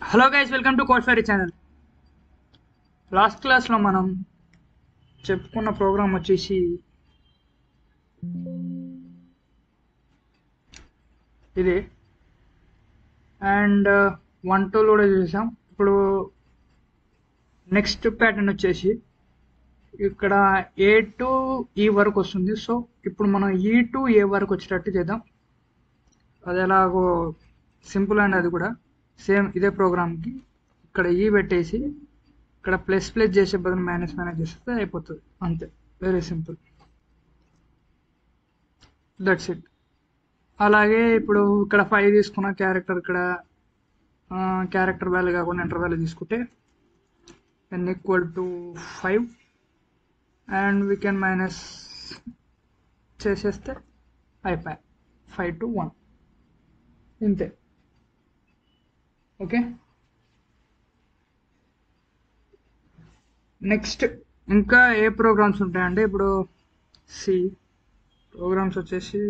Hello guys, welcome to code fairy channel. Last క్లాస్లో మనం చెప్పుకున్న ప్రోగ్రామ్ వచ్చేసి ఇది అండ్ 1-2 కూడా చూసాం. ఇప్పుడు నెక్స్ట్ ప్యాటర్న్ వచ్చేసి ఇక్కడ ఏ టు ఈ వరకు వస్తుంది. సో ఇప్పుడు మనం ఈ టు ఏ వరకు వచ్చేటట్టు చేద్దాం. అది ఎలాగో సింపుల్ అండ్ అది కూడా సేమ్ ఇదే ప్రోగ్రామ్కి ఇక్కడ ఈ పెట్టేసి ఇక్కడ ప్లస్ ప్లస్ చేసే బదులు మైనస్ మైనస్ చేస్తే అయిపోతుంది. అంతే, వెరీ సింపుల్, దట్స్ ఇట్. అలాగే ఇప్పుడు ఇక్కడ 5 తీసుకున్న క్యారెక్టర్, ఇక్కడ క్యారెక్టర్ వాల్యూ కాకుండా ఎంటర్ వాల్యూ తీసుకుంటే n = 5 and we can minus చేసేస్తే అయిపోయి 5 to 1 ఇంతే. ఓకే, నెక్స్ట్ ఇంకా ఏ ప్రోగ్రామ్స్ ఉంటాయంటే ఇప్పుడు సి ప్రోగ్రామ్స్ వచ్చేసి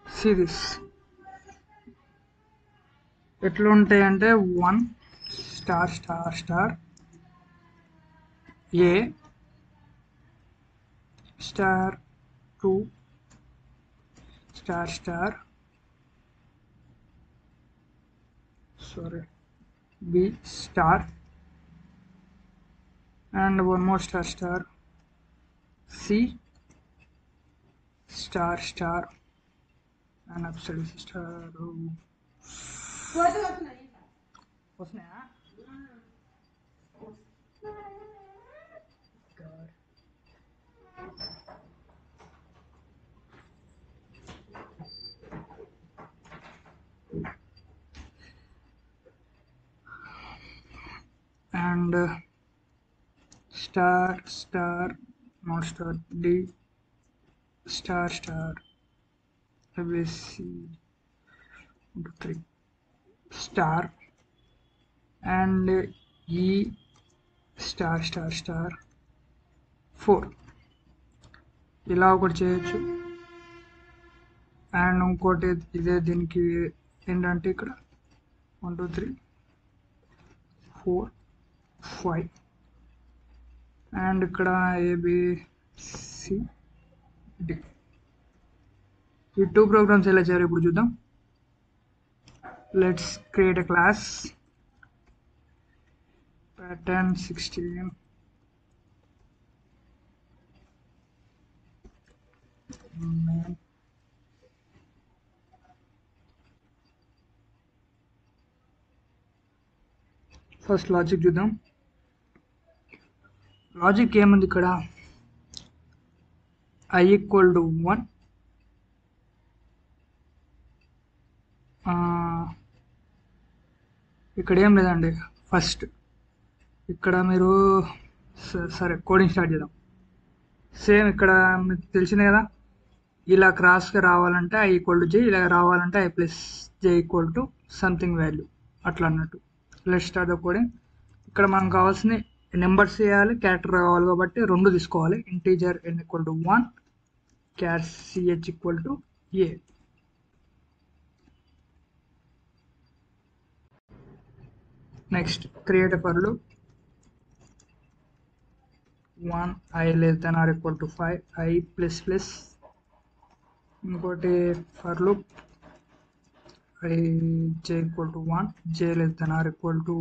సిరీస్ ఎట్లా ఉంటాయంటే 1 star star star A star 2 star star B star and one more star star C star star and upside star. వస్తున్నాయా? and star star not star D star star ABC 1 2 3 star and E star star star 4 ఇలా ఒకటి చేయొచ్చు. And ఇంకోటి ఇదే దీనికి ఏంటంటే ఇక్కడ 1 2 3 4 5 and ఇక్కడ ABCD. ఈ 2 ప్రోగ్రామ్స్ ఎలా చేయాలి ఇప్పుడు చూద్దాం. Let's create a class pattern 16 main first logic చూద్దాం. లాజిక్ ఏముంది ఇక్కడ, I = 1 ఇక్కడ ఏం లేదండి. ఫస్ట్ ఇక్కడ మీరు సరే కోడింగ్ స్టార్ట్ చేద్దాం. సేమ్ ఇక్కడ మీకు తెలిసిందే కదా, ఇలా క్రాస్గా రావాలంటే I = J, ఇలా రావాలంటే I + J = సంథింగ్ వాల్యూ, అట్లా అన్నట్టు. Let's start the coding. ఇక్కడ మనకు కావాల్సిన నెంబర్స్ చేయాలి, క్యారెక్టర్ కావాలి కాబట్టి 2 తీసుకోవాలి. Integer n = 1, char ch = a. Next create a for loop 1 I <= 5 I ++. ఇంకోటి for loop I j = 1 j <=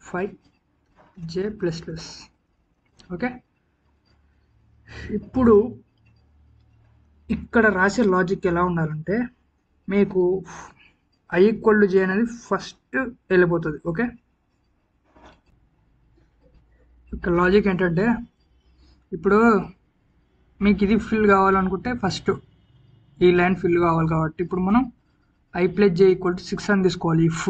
5 j ++. Okay, ఇప్పుడు ఇక్కడ రాసే లాజిక్ ఎలా ఉండాలంటే మీకు I = J అనేది ఫస్ట్ వెళ్ళిపోతుంది. ఓకే, ఇక్కడ లాజిక్ ఏంటంటే ఇప్పుడు మీకు ఇది ఫిల్ కావాలనుకుంటే ఫస్ట్ ఈ లైన్ ఫిల్ కావాలి కాబట్టి ఇప్పుడు మనం I + J = 6 అని తీసుకోవాలి. ఇఫ్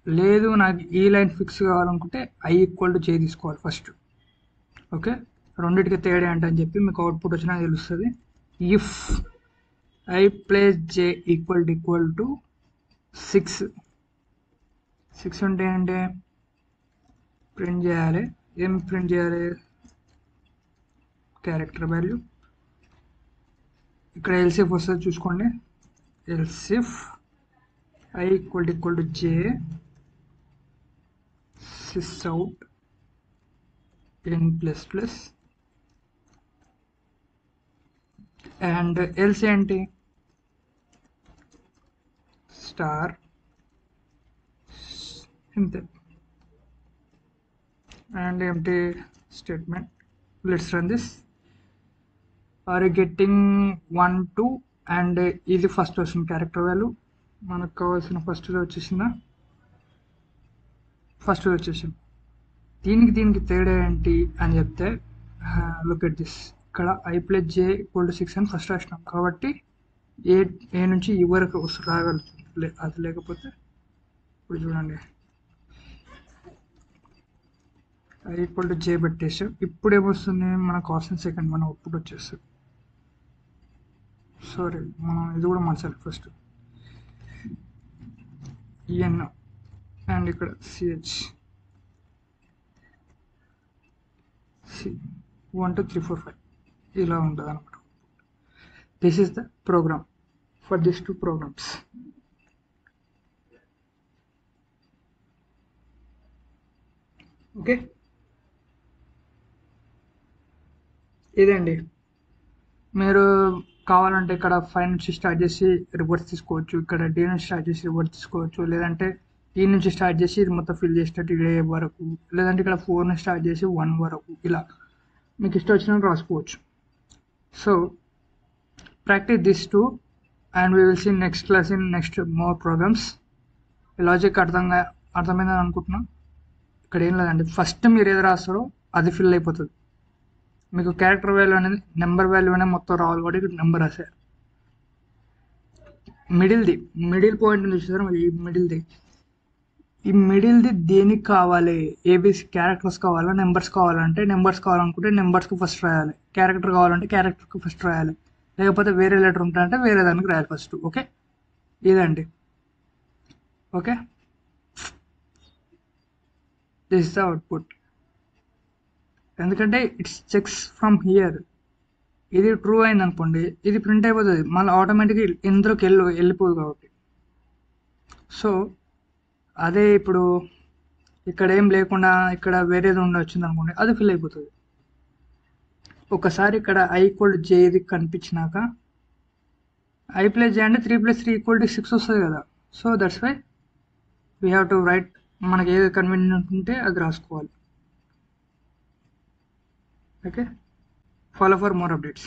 లేదు నాకు ఈ లైన్ ఫిక్స్ కావాలనుకుంటే I = J తీసుకోవాలి ఫస్ట్. ఓకే, రెండింటికి తేడా ఏంటని చెప్పి మీకు అవుట్పుట్ వచ్చినా తెలుస్తుంది. ఇఫ్ I + J = 6 ఉంటే అంటే ప్రింట్ చేయాలి. ఏం ప్రింట్ చేయాలి, క్యారెక్టర్ వాల్యూ. ఇక్కడ ఎల్సిఎఫ్ వస్తుంది చూసుకోండి. LCF I equal to j sysout in plus plus and else ఏంటి స్టార్ ఇంతే and empty statement. Let's run this. Are you getting 1 2 and ఇది ఫస్ట్ వస్తుంది క్యారెక్టర్ వాల్యూ. మనకు కావాల్సిన ఫస్ట్ వచ్చేసిందా? ఫస్ట్ వచ్చేసింది. దీనికి తేడా ఏంటి అని చెప్తే లుక్ ఎట్ దిస్. ఇక్కడ I + j = 6 అని ఫస్ట్ రాసినాం కాబట్టి ఏ నుంచి ఈ వరకు రాగలుగుతుంది. అది లేకపోతే ఇప్పుడు చూడండి I = j పెట్టేసాం. ఇప్పుడు ఏమొస్తుంది? మనకు కావాల్సిన సెకండ్ మన అవుట్పుట్ వచ్చేస్తుంది. సారీ, మనం ఇది కూడా మార్చాలి. ఫస్ట్ en అండ్ ఇక్కడ ch c 1 2 3 4 5 ఇలా ఉంటుంది అనమాట. This is the program for this 2 programs. Okay, ఇదండి. మీరు కావాలంటే ఇక్కడ 5 నుంచి స్టార్ట్ చేసి రివర్స్ తీసుకోవచ్చు, ఇక్కడ D నుంచి స్టార్ట్ చేసి రివర్స్ తీసుకోవచ్చు, లేదంటే ఈ నుంచి స్టార్ట్ చేసి ఇది మొత్తం ఫిల్ చేసేటట్టు ఇదే వరకు, లేదంటే ఇక్కడ 4 నుంచి స్టార్ట్ చేసి 1 వరకు, ఇలా మీకు ఇష్టం వచ్చినట్టు రాసుకోవచ్చు. So practice this 2 and we will see next class in next more programs. Logic అర్థమైందని అనుకుంటున్నాం. ఇక్కడ ఏం లేదండి, ఫస్ట్ మీరు ఏది రాస్తారో అది ఫిల్ అయిపోతుంది. మీకు క్యారెక్టర్ వాల్యూ అనేది నెంబర్ వాల్యూ అనేది మొత్తం రావాలి కాబట్టి ఇక్కడ నెంబర్ రాశారు. మిడిల్ పాయింట్ చూసారు. ఈ మిడిల్ది దేనికి కావాలి? ఏబిసి క్యారెక్టర్స్ కావాలా, నెంబర్స్ కావాలంటే నెంబర్స్ కావాలనుకుంటే నెంబర్స్కి ఫస్ట్ రాయాలి, క్యారెక్టర్ కావాలంటే క్యారెక్టర్కి ఫస్ట్ రాయాలి, లేకపోతే వేరే లెటర్ ఉంటాయంటే వేరే దానికి రాయాలి ఫస్ట్. ఓకే, ఇదండి. Okay, this is the output. ఎందుకంటే ఇట్స్ చెక్స్ ఫ్రమ్ హియర్. ఇది ట్రూ అయింది అనుకోండి, ఇది ప్రింట్ అయిపోతుంది, మళ్ళీ ఆటోమేటిక్గా ఇందులోకి వెళ్ళిపోదు కాబట్టి. సో అదే ఇప్పుడు ఇక్కడ ఏం లేకుండా ఇక్కడ వేరేది వచ్చింది అనుకోండి, అది ఫిల్ అయిపోతుంది. ఒకసారి ఇక్కడ I = j ఇది కనిపించినాక I + j అంటే 3 + 3 = 6 వస్తుంది కదా. So that's why we have to write. మనకి ఏది కన్వీనియంట్ ఉంటే అది రాసుకోవాలి. Okay, follow for more updates.